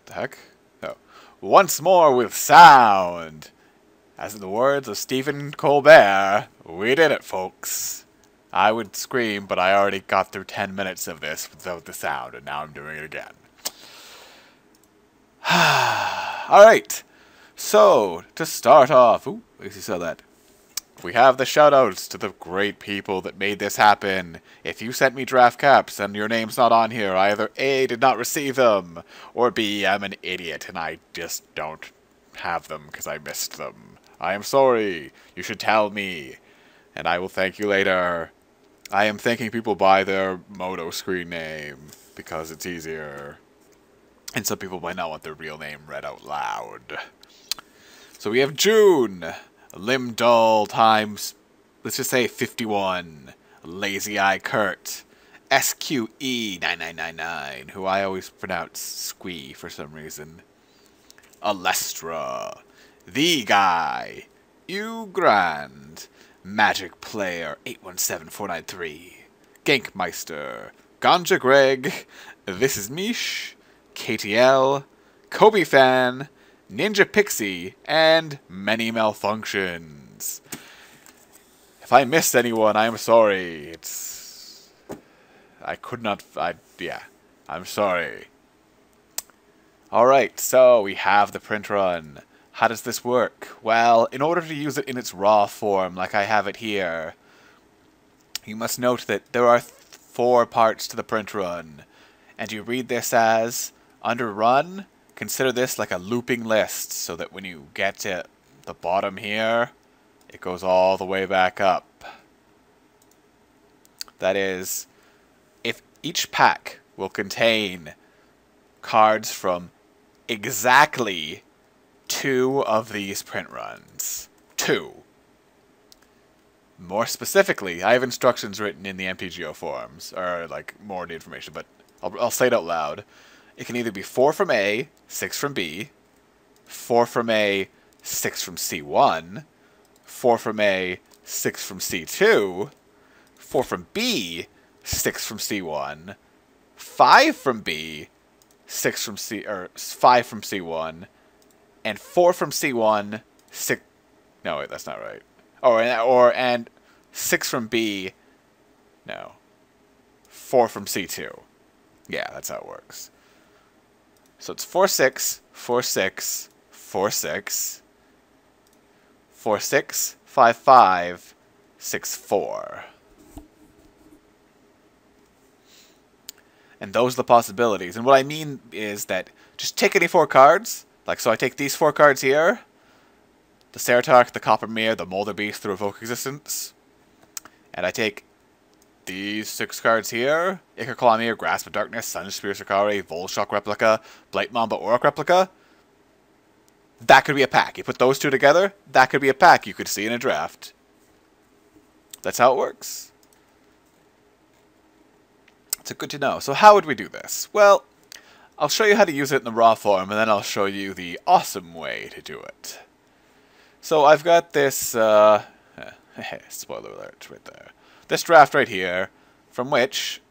the heck? Oh. Once more with sound! As in the words of Stephen Colbert, we did it, folks. I would scream, but I already got through 10 minutes of this without the sound, and now I'm doing it again. Alright, so, to start off, ooh, at least you saw that. We have the shoutouts to the great people that made this happen. If you sent me draft caps and your name's not on here, I either A, did not receive them, or B, I'm an idiot and I just don't have them because I missed them. I am sorry. You should tell me, and I will thank you later. I am thanking people by their Moto screen name because it's easier. And some people might not want their real name read out loud. So we have June. Limdull times, let's just say 51. Lazy Eye Kurt. SQE9999, who I always pronounce Squee for some reason. Alestra. The Guy. You Grand. Magic Player 817493. Gankmeister. Ganja Greg. This is Mish. KTL. Kobe Fan. Ninja Pixie, and many malfunctions. If I missed anyone, I'm sorry. Yeah, I'm sorry. Alright, so we have the print run. How does this work? Well, in order to use it in its raw form, like I have it here, you must note that there are 4 parts to the print run. And you read this as, under run, consider this like a looping list, so that when you get to the bottom here, it goes all the way back up. That is, if each pack will contain cards from exactly 2 of these print runs. 2. More specifically, I have instructions written in the MTGO forums, or like more of the information, but I'll say it out loud. It can either be 4 from A, 6 from B, 4 from A, 6 from C1, 4 from A, 6 from C2, 4 from B, 6 from C1, 5 from B, 6 from C, or 5 from C1, and 4 from C1, 6. No, wait, that's not right. Oh, and 6 from B. No, 4 from C2. Yeah, that's how it works. So it's 4 6 4 6 4 6 4 6 5 5 6 4. And those are the possibilities. And what I mean is that just take any 4 cards. Like, so I take these 4 cards here. The Ceratark, the Coppermere, the Molder Beast through Evoke Existence. And I take these 6 cards here. Ichor Grasp of Darkness, Sun Spear Sakari, Volshock Replica, Blight Mamba Auroch Replica. That could be a pack. You put those 2 together, that could be a pack you could see in a draft. That's how it works. It's good to know. So how would we do this? Well, I'll show you how to use it in the raw form, and then I'll show you the awesome way to do it. So I've got this, spoiler alert right there. This draft right here, from which,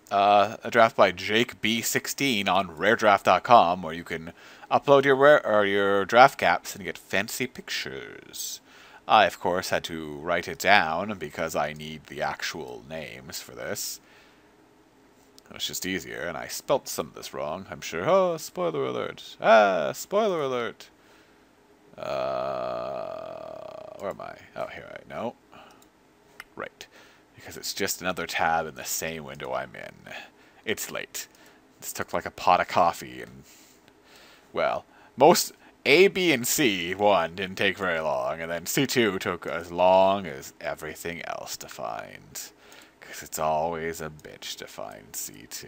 a draft by Jake B16 on raredraft.com, where you can upload your draft caps and get fancy pictures. I, of course, had to write it down because I need the actual names for this. It's just easier, and I spelt some of this wrong, I'm sure. Oh, spoiler alert. Ah, spoiler alert. Where am I? Oh, here I know. Right. Because it's just another tab in the same window I'm in. It's late. This took like a pot of coffee, and, well, most A, B, and C1 didn't take very long, and then C2 took as long as everything else to find. Because it's always a bitch to find C2.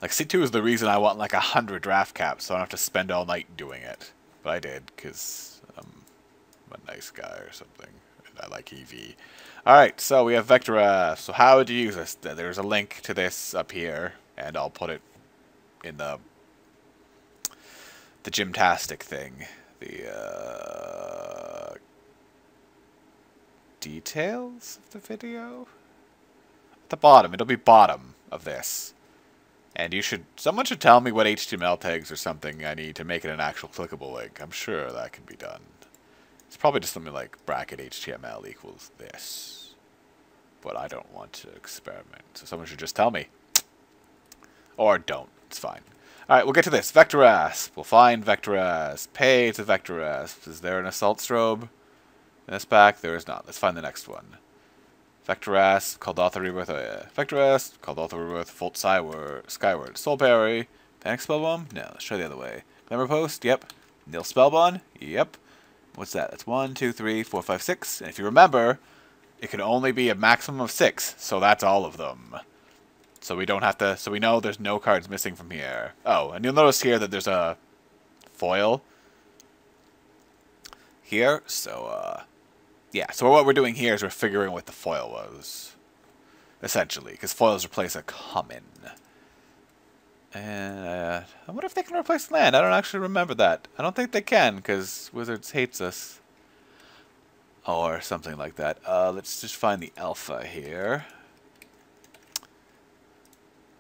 Like, C2 is the reason I want like 100 draft caps, so I don't have to spend all night doing it. But I did, because I'm a nice guy or something. And I like EV. Alright, so we have Vector. So how would you use this? There's a link to this up here, and I'll put it in the gymtastic thing. The details of the video? At the bottom. It'll be bottom of this. And someone should tell me what HTML tags or something I need to make it an actual clickable link. I'm sure that can be done. It's probably just something like bracket HTML equals this. But I don't want to experiment, so someone should just tell me. Or don't. It's fine. Alright, we'll get to this. Vector Asp. We'll find Vector Asp. Pay to Vector Asp. Is there an assault strobe in this pack? There is not. Let's find the next one. Vector Asp. Called Author Rebirth. Oh yeah. Vector Asp. Called Author Rebirth. Volt Skyward. Soul Parry. Panic Spellbomb? No, let's try the other way. Glimmer Post? Yep. Nil Spellbomb? Yep. What's that? That's 1, 2, 3, 4, 5, 6. And if you remember, it can only be a maximum of 6. So that's all of them. So we don't have to, so we know there's no cards missing from here. Oh, and you'll notice here that there's a foil here. So, yeah. So what we're doing here is we're figuring what the foil was, essentially, because foils replace a common. And I wonder if they can replace land. I don't actually remember that. I don't think they can, because Wizards hates us. Or something like that. Let's just find the alpha here.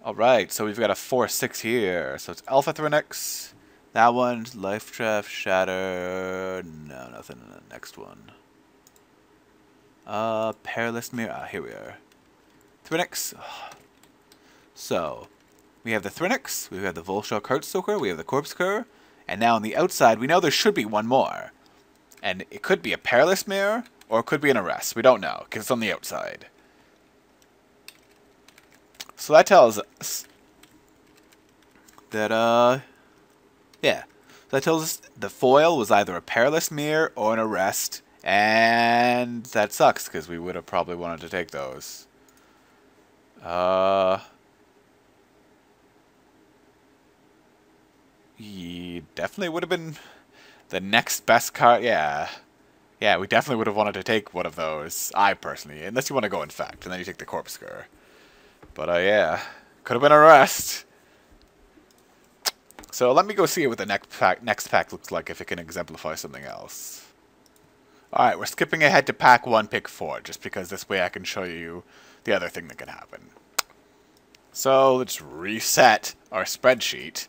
Alright, so we've got a 4-6 here. So it's Alpha Thrinix. That one's Life Trap, Shatter. No, nothing in the next one. Perilous Mirror. Ah, here we are. Thrinix. So, we have the Thrinix, we have the Volshock Heartstoker, we have the Corpse Cur, and now on the outside, we know there should be one more. And it could be a Perilous Mirror, or it could be an Arrest. We don't know, because it's on the outside. So that tells us that, yeah. That tells us the foil was either a Perilous Mirror or an Arrest, and that sucks, because we would have probably wanted to take those. He definitely would have been the next best card, yeah. Yeah, we definitely would have wanted to take one of those, I personally, unless you want to go Infect, and then you take the Corpse Cur. But, yeah, could have been a Rest. So let me go see what the next pack looks like, if it can exemplify something else. Alright, we're skipping ahead to pack 1, pick 4, just because this way I can show you the other thing that can happen. So, let's reset our spreadsheet.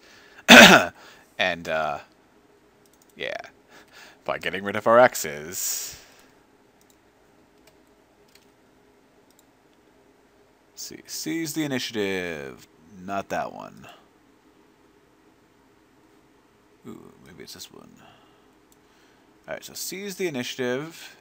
And, yeah, by getting rid of our X's. Let's see, seize the initiative. Not that one. Ooh, maybe it's this one. Alright, so seize the initiative.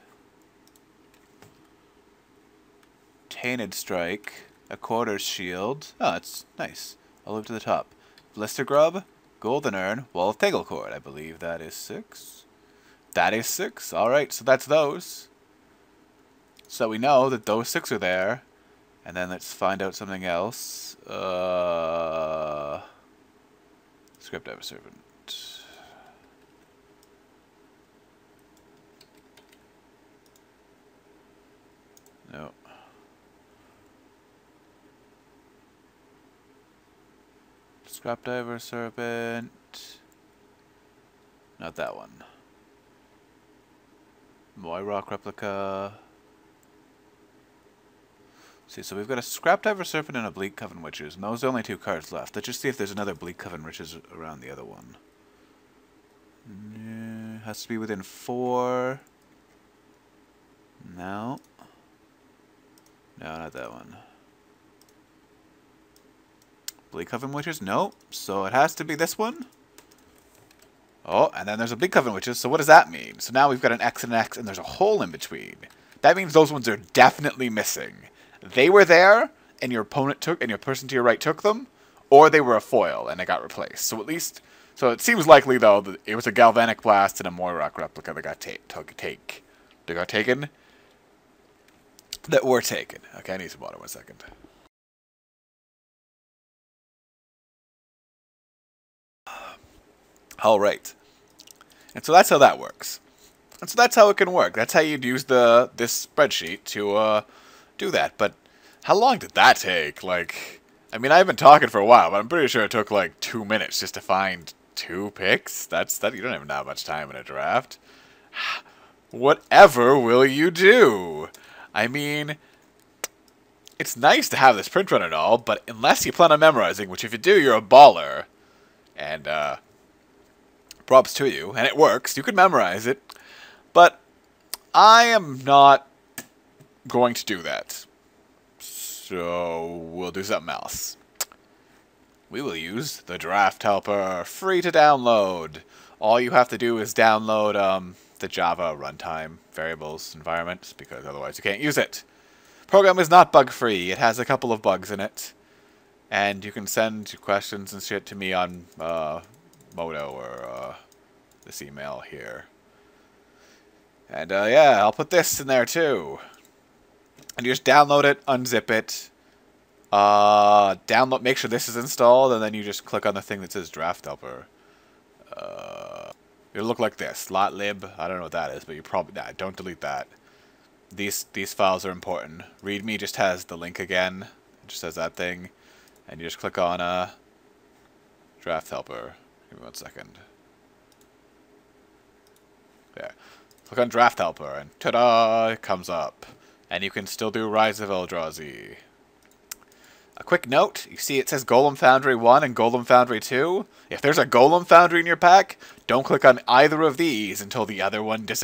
Tainted Strike. A Quarter's Shield. Oh, that's nice. All up to the top. Blister Grub. Golden Urn. Wall of Tegelcord. I believe that is 6. That is 6. Alright, so that's those. So we know that those 6 are there. And then let's find out something else. Script Ever Servant. No. Scrap Diver Serpent. Not that one. Moyrock Replica. See, so we've got a Scrap Diver Serpent and a Bleak Coven Witches, and those are the only 2 cards left. Let's just see if there's another Bleak Coven Witches around the other one. Has to be within 4. No. No, not that one. Bleak Coven Witches? Nope. So it has to be this one. Oh, and then there's a Bleak Coven Witches. So what does that mean? So now we've got an X and an X, and there's a hole in between. That means those ones are definitely missing. They were there, and your opponent took, and your person to your right took them, or they were a foil, and they got replaced. So at least, so it seems likely, though, that it was a Galvanic Blast and a Moyrock Replica that got taken. That were taken. Okay, I need some water. 1 second. Alright. And so that's how that works. And so that's how it can work. That's how you'd use this spreadsheet to do that. But how long did that take? Like, I mean, I've been talking for a while, but I'm pretty sure it took like 2 minutes just to find 2 picks. That you don't even have much time in a draft. Whatever will you do? I mean, it's nice to have this print run and all, but unless you plan on memorizing, which if you do, you're a baller, and props to you, and it works, you can memorize it, but I am not going to do that. So we'll do something else. We will use the Draft Helper, free to download. All you have to do is download the Java runtime variables environment, because otherwise you can't use it. Program is not bug-free. It has a couple of bugs in it. And you can send questions and shit to me on Moto or this email here. And yeah, I'll put this in there too. And you just download it, unzip it, make sure this is installed, and then you just click on the thing that says Draft Helper. It'll look like this, lotlib. I don't know what that is, but you probably don't delete that. These files are important. README just has the link again. It just has that thing, and you just click on Draft Helper. Give me 1 second. There. Click on Draft Helper, and ta-da! It comes up. And you can still do Rise of Eldrazi. A quick note, you see it says Golem Foundry 1 and Golem Foundry 2. If there's a Golem Foundry in your pack, don't click on either of these until the other one disappears.